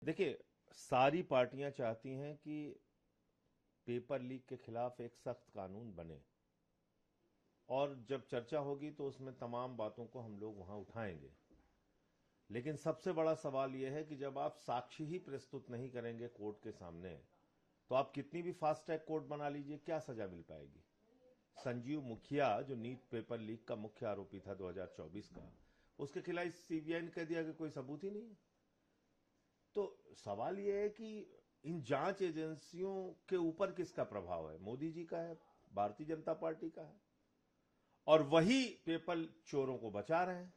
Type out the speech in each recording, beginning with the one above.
देखिए, सारी पार्टियां चाहती हैं कि पेपर लीक के खिलाफ एक सख्त कानून बने और जब चर्चा होगी तो उसमें तमाम बातों को हम लोग वहां उठाएंगे। लेकिन सबसे बड़ा सवाल यह है कि जब आप साक्ष्य ही प्रस्तुत नहीं करेंगे कोर्ट के सामने, तो आप कितनी भी फास्ट ट्रैक कोर्ट बना लीजिए, क्या सजा मिल पाएगी? संजीव मुखिया जो नीट पेपर लीक का मुख्य आरोपी था 2024 का, उसके खिलाफ सीबीआई ने कह दिया कि कोई सबूत ही नहीं है। तो सवाल यह है कि इन जांच एजेंसियों के ऊपर किसका प्रभाव है? मोदी जी का है, भारतीय जनता पार्टी का है, और वही पेपर चोरों को बचा रहे हैं।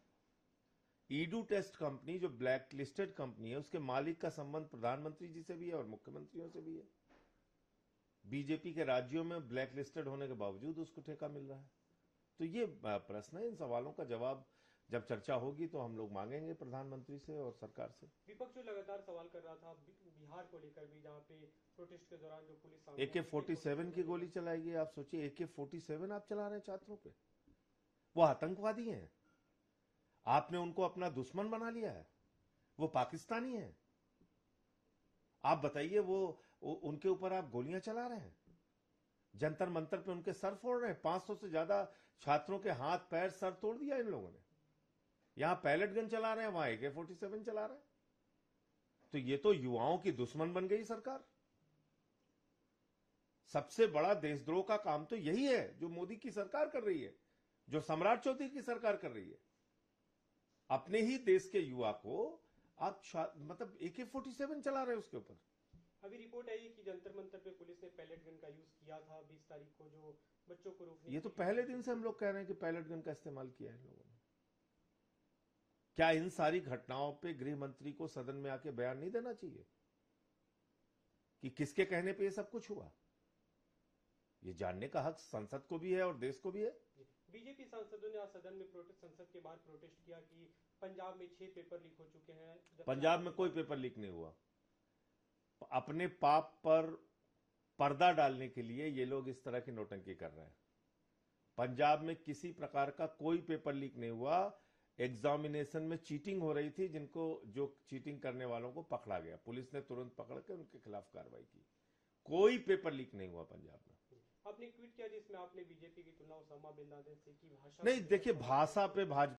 ईडू टेस्ट कंपनी जो ब्लैक लिस्टेड कंपनी है, उसके मालिक का संबंध प्रधानमंत्री जी से भी है और मुख्यमंत्रियों से भी है। बीजेपी के राज्यों में ब्लैक लिस्टेड होने के बावजूद उसको ठेका मिल रहा है। तो ये प्रश्न है, इन सवालों का जवाब जब चर्चा होगी तो हम लोग मांगेंगे प्रधानमंत्री से और सरकार से। विपक्ष जो लगातार सवाल कर रहा था बिहार को लेकर भी, जहां पे प्रोटेस्ट के दौरान जो पुलिस सामने AK-47 की गोली चलाई गई। आप सोचिए, AK-47 आप चला रहे हैं छात्रों पे। वो आतंकवादी हैं, आपने उनको अपना दुश्मन बना लिया है, वो पाकिस्तानी है। आप बताइए, वो उनके ऊपर आप गोलियां चला रहे हैं, जंतर मंतर पे उनके सर फोड़ रहे हैं। 500 से ज्यादा छात्रों के हाथ पैर सर तोड़ दिया इन लोगों ने। यहां पैलेट गन चला रहे हैं, वहां AK-47 चला रहे हैं। तो ये तो युवाओं की दुश्मन बन गई सरकार। सबसे बड़ा देशद्रोह का काम तो यही है जो मोदी की सरकार कर रही है, जो सम्राट चौधरी की सरकार कर रही है। अपने ही देश के युवा को आप मतलब AK-47 चला रहे हैं उसके ऊपर। अभी रिपोर्ट आई कि जंतर मंतर पे पुलिस ने पैलेट गन का यूज किया था 20 तारीख को, जो बच्चों को रोकने। ये तो पहले दिन से हम लोग कह रहे हैं कि पैलेट गन का इस्तेमाल किया है इन लोगों ने। क्या इन सारी घटनाओं पे गृह मंत्री को सदन में आके बयान नहीं देना चाहिए कि किसके कहने पे ये सब कुछ हुआ? ये जानने का हक संसद को भी है और देश को भी है। बीजेपी सांसदों ने आज सदन में संसद के बाहर प्रोटेस्ट किया कि पंजाब में 6 पेपर लीक हो चुके हैं। पंजाब में कोई पेपर लीक नहीं हुआ। अपने पाप पर पर्दा डालने के लिए ये लोग इस तरह की नौटंकी कर रहे हैं। पंजाब में किसी प्रकार का कोई पेपर लीक नहीं हुआ। एग्जामिनेशन में चीटिंग हो रही थी, जो चीटिंग करने वालों को पकड़ा गया, पुलिस ने तुरंत पकड़ के उनके खिलाफ कार्रवाई की। कोई पेपर लीक नहीं हुआ पंजाब में। आपने ट्वीट किया जिसमें आपने बीजेपी की तुलना ओसामा बिन लादेन से की। भाषा नहीं, देखिए, भाषा पे भाजपा